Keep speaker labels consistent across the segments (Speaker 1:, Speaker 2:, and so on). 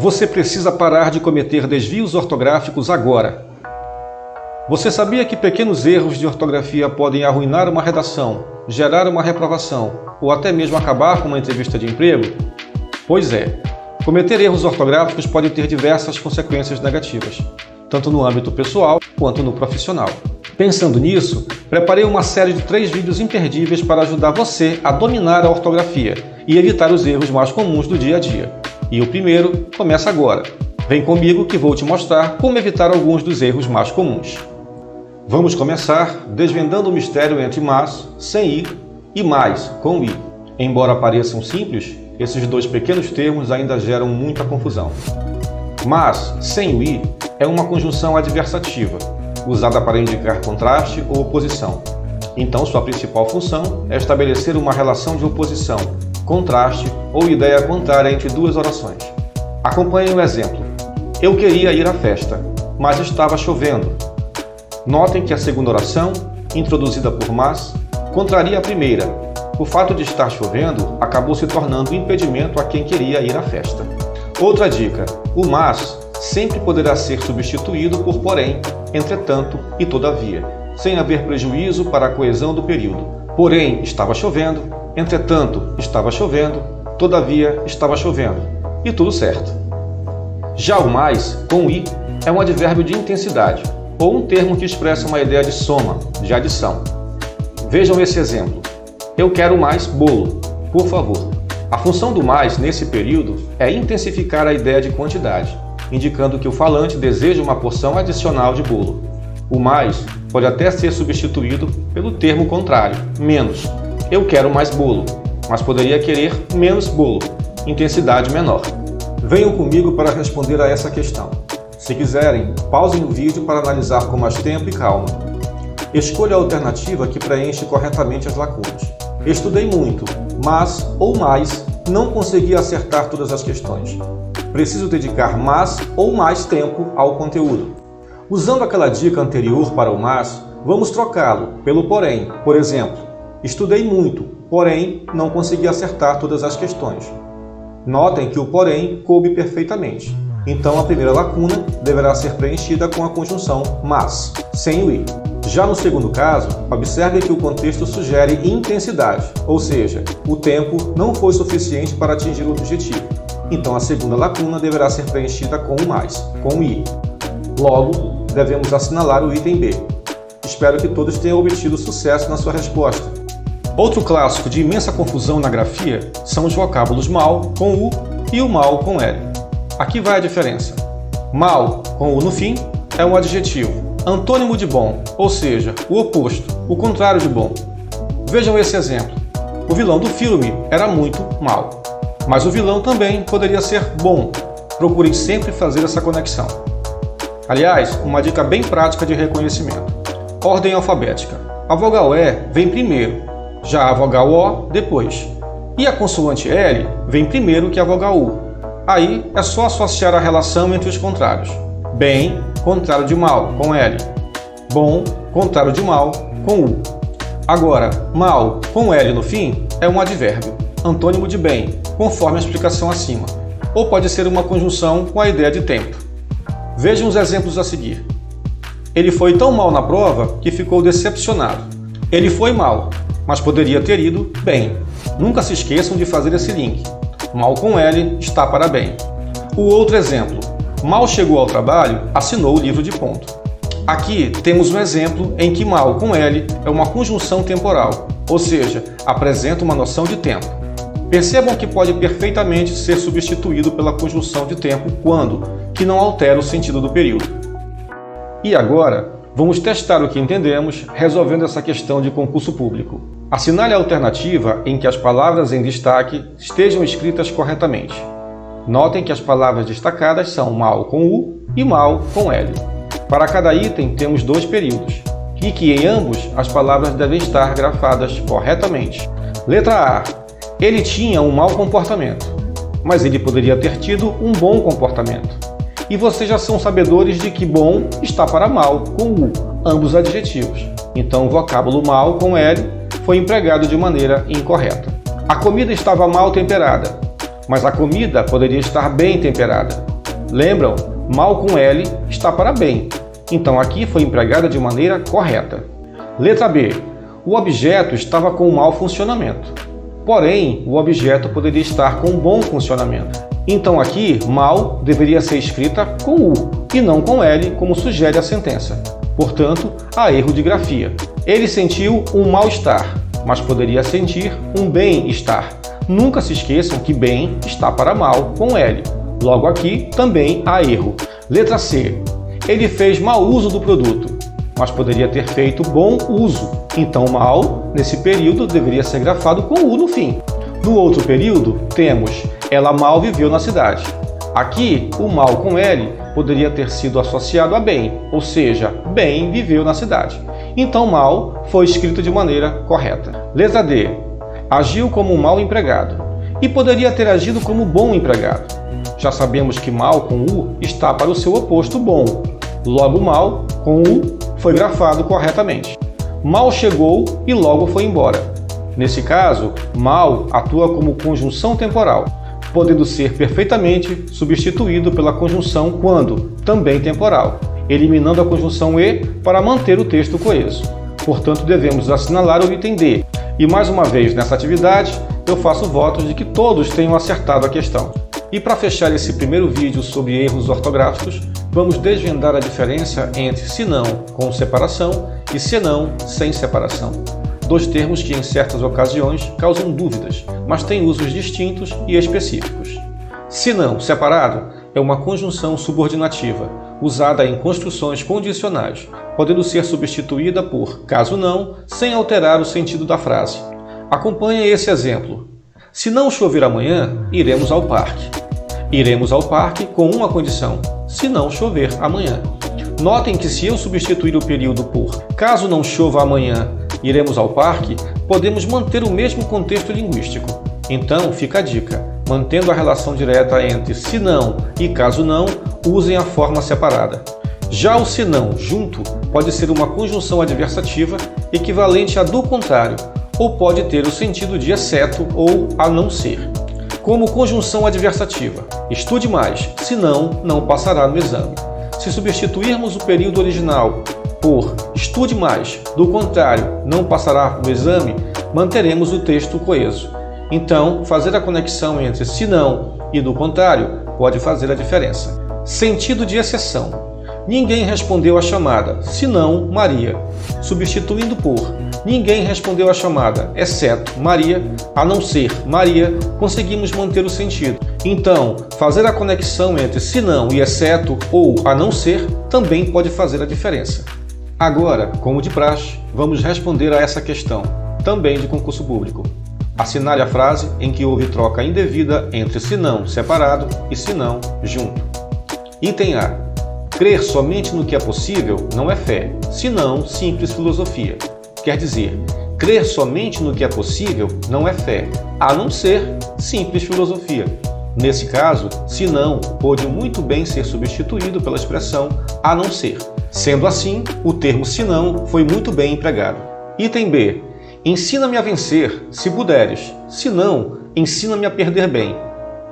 Speaker 1: Você precisa parar de cometer desvios ortográficos agora. Você sabia que pequenos erros de ortografia podem arruinar uma redação, gerar uma reprovação ou até mesmo acabar com uma entrevista de emprego? Pois é, cometer erros ortográficos pode ter diversas consequências negativas, tanto no âmbito pessoal quanto no profissional. Pensando nisso, preparei uma série de 3 vídeos imperdíveis para ajudar você a dominar a ortografia e evitar os erros mais comuns do dia a dia. E o primeiro começa agora. Vem comigo que vou te mostrar como evitar alguns dos erros mais comuns. Vamos começar desvendando o mistério entre mas, sem i, e mais, com i. Embora pareçam simples, esses dois pequenos termos ainda geram muita confusão. Mas, sem o i, é uma conjunção adversativa, usada para indicar contraste ou oposição. Então, sua principal função é estabelecer uma relação de oposição, contraste ou ideia contrária entre duas orações. Acompanhe o exemplo. Eu queria ir à festa, mas estava chovendo. Notem que a segunda oração, introduzida por mas, contraria a primeira. O fato de estar chovendo acabou se tornando um impedimento a quem queria ir à festa. Outra dica: o mas sempre poderá ser substituído por porém, entretanto e todavia, sem haver prejuízo para a coesão do período. Porém, estava chovendo, entretanto, estava chovendo, todavia, estava chovendo. E tudo certo. Já o mais, com i, é um advérbio de intensidade, ou um termo que expressa uma ideia de soma, de adição. Vejam esse exemplo. Eu quero mais bolo, por favor. A função do mais, nesse período, é intensificar a ideia de quantidade, indicando que o falante deseja uma porção adicional de bolo. O mais pode até ser substituído pelo termo contrário, menos. Eu quero mais bolo, mas poderia querer menos bolo, intensidade menor. Venham comigo para responder a essa questão. Se quiserem, pausem o vídeo para analisar com mais tempo e calma. Escolha a alternativa que preenche corretamente as lacunas. Estudei muito, mas ou mais não consegui acertar todas as questões. Preciso dedicar mais ou mais tempo ao conteúdo. Usando aquela dica anterior para o mas, vamos trocá-lo pelo porém. Por exemplo, estudei muito, porém não consegui acertar todas as questões. Notem que o porém coube perfeitamente. Então a primeira lacuna deverá ser preenchida com a conjunção mas, sem o i. Já no segundo caso, observe que o contexto sugere intensidade, ou seja, o tempo não foi suficiente para atingir o objetivo. Então a segunda lacuna deverá ser preenchida com o mais, com o i. Logo, devemos assinalar o item B. Espero que todos tenham obtido sucesso na sua resposta. Outro clássico de imensa confusão na grafia são os vocábulos mal com u e o mal com l. Aqui vai a diferença. Mal com u no fim é um adjetivo, antônimo de bom, ou seja, o oposto, o contrário de bom. Vejam esse exemplo. O vilão do filme era muito mau, mas o vilão também poderia ser bom. Procurem sempre fazer essa conexão. Aliás, uma dica bem prática de reconhecimento. Ordem alfabética. A vogal E vem primeiro, já a vogal O depois. E a consoante L vem primeiro que a vogal U. Aí é só associar a relação entre os contrários. Bem, contrário de mal, com L. Bom, contrário de mal, com U. Agora, mal com L no fim é um advérbio, antônimo de bem, conforme a explicação acima. Ou pode ser uma conjunção com a ideia de tempo. Vejam os exemplos a seguir. Ele foi tão mal na prova que ficou decepcionado. Ele foi mal, mas poderia ter ido bem. Nunca se esqueçam de fazer esse link. Mal com L está para bem. O outro exemplo. Mal chegou ao trabalho, assinou o livro de ponto. Aqui temos um exemplo em que mal com L é uma conjunção temporal, ou seja, apresenta uma noção de tempo. Percebam que pode perfeitamente ser substituído pela conjunção de tempo quando, que não altera o sentido do período. E agora, vamos testar o que entendemos resolvendo essa questão de concurso público. Assinale a alternativa em que as palavras em destaque estejam escritas corretamente. Notem que as palavras destacadas são mal com U e mal com L. Para cada item temos 2 períodos, e que em ambos as palavras devem estar grafadas corretamente. Letra A. Ele tinha um mau comportamento, mas ele poderia ter tido um bom comportamento. E vocês já são sabedores de que bom está para mal com U, ambos adjetivos. Então o vocábulo mal com L foi empregado de maneira incorreta. A comida estava mal temperada, mas a comida poderia estar bem temperada. Lembram? Mal com L está para bem. Então aqui foi empregada de maneira correta. Letra B. O objeto estava com mau funcionamento. Porém, o objeto poderia estar com bom funcionamento. Então aqui, mal deveria ser escrita com U e não com L, como sugere a sentença. Portanto, há erro de grafia. Ele sentiu um mal-estar, mas poderia sentir um bem-estar. Nunca se esqueçam que bem está para mal com L. Logo aqui também há erro. Letra C. Ele fez mau uso do produto, mas poderia ter feito bom uso. Então mal, nesse período, deveria ser grafado com U no fim. No outro período, temos ela mal viveu na cidade. Aqui, o mal com L poderia ter sido associado a bem, ou seja, bem viveu na cidade. Então mal foi escrito de maneira correta. Letra D. Agiu como um mau empregado e poderia ter agido como bom empregado. Já sabemos que mal com U está para o seu oposto bom. Logo mal com U foi grafado corretamente. Mal chegou e logo foi embora. Nesse caso, mal atua como conjunção temporal, podendo ser perfeitamente substituído pela conjunção quando, também temporal, eliminando a conjunção e para manter o texto coeso. Portanto, devemos assinalar o item D. E mais uma vez nessa atividade, eu faço votos de que todos tenham acertado a questão. E para fechar esse primeiro vídeo sobre erros ortográficos, vamos desvendar a diferença entre senão com separação e senão sem separação. Dois termos que em certas ocasiões causam dúvidas, mas têm usos distintos e específicos. Senão separado é uma conjunção subordinativa, usada em construções condicionais, podendo ser substituída por caso não, sem alterar o sentido da frase. Acompanhe esse exemplo. Se não chover amanhã, iremos ao parque. Iremos ao parque com uma condição: se não chover amanhã. Notem que se eu substituir o período por caso não chova amanhã, iremos ao parque, podemos manter o mesmo contexto linguístico. Então, fica a dica. Mantendo a relação direta entre se não e caso não, usem a forma separada. Já o se não junto pode ser uma conjunção adversativa equivalente a do contrário, ou pode ter o sentido de exceto ou a não ser. Como conjunção adversativa, estude mais, senão não passará no exame. Se substituirmos o período original por estude mais, do contrário, não passará no exame, manteremos o texto coeso. Então, fazer a conexão entre se não e do contrário pode fazer a diferença. Sentido de exceção. Ninguém respondeu à chamada, senão Maria. Substituindo por ninguém respondeu à chamada, exceto Maria, a não ser Maria, conseguimos manter o sentido. Então, fazer a conexão entre senão e exceto ou a não ser também pode fazer a diferença. Agora, como de praxe, vamos responder a essa questão, também de concurso público. Assinale a frase em que houve troca indevida entre senão separado e senão junto. Item A. Crer somente no que é possível não é fé, senão simples filosofia. Quer dizer, crer somente no que é possível não é fé, a não ser simples filosofia. Nesse caso, senão pode muito bem ser substituído pela expressão a não ser. Sendo assim, o termo senão foi muito bem empregado. Item B. Ensina-me a vencer, se puderes. Se não, ensina-me a perder bem.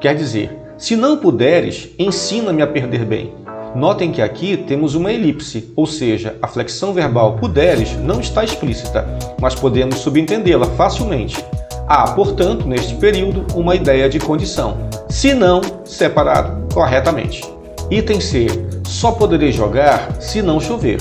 Speaker 1: Quer dizer, se não puderes, ensina-me a perder bem. Notem que aqui temos uma elipse, ou seja, a flexão verbal puderes não está explícita, mas podemos subentendê-la facilmente. Há, portanto, neste período, uma ideia de condição. Se não, separado corretamente. Item C. Só poderei jogar se não chover.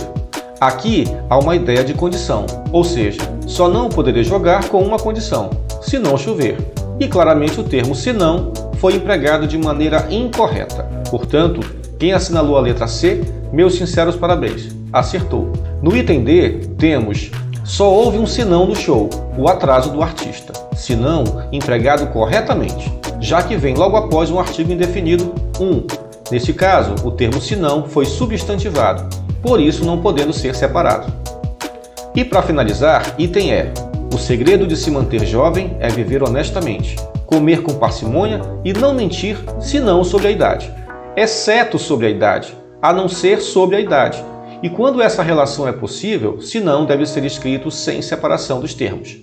Speaker 1: Aqui há uma ideia de condição, ou seja, só não poderei jogar com uma condição, se não chover. E claramente o termo se não foi empregado de maneira incorreta. Portanto, quem assinalou a letra C, meus sinceros parabéns, acertou. No item D, temos só houve um senão no show, o atraso do artista. Senão empregado corretamente, já que vem logo após um artigo indefinido, um. Neste caso, o termo senão foi substantivado, por isso não podendo ser separado. E para finalizar, item E. O segredo de se manter jovem é viver honestamente, comer com parcimônia e não mentir, senão sobre a idade, exceto sobre a idade, a não ser sobre a idade. E quando essa relação é possível, senão deve ser escrito sem separação dos termos.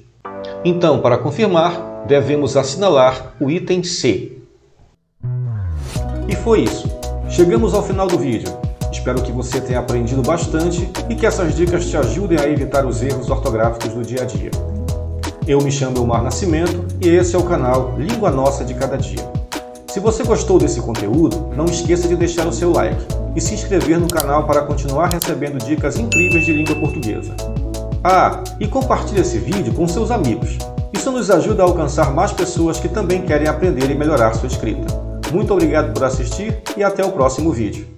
Speaker 1: Então, para confirmar, devemos assinalar o item C. E foi isso. Chegamos ao final do vídeo. Espero que você tenha aprendido bastante e que essas dicas te ajudem a evitar os erros ortográficos do dia a dia. Eu me chamo Elmar Nascimento e esse é o canal Língua Nossa de Cada Dia. Se você gostou desse conteúdo, não esqueça de deixar o seu like e se inscrever no canal para continuar recebendo dicas incríveis de língua portuguesa. E compartilhe esse vídeo com seus amigos. Isso nos ajuda a alcançar mais pessoas que também querem aprender e melhorar sua escrita. Muito obrigado por assistir e até o próximo vídeo.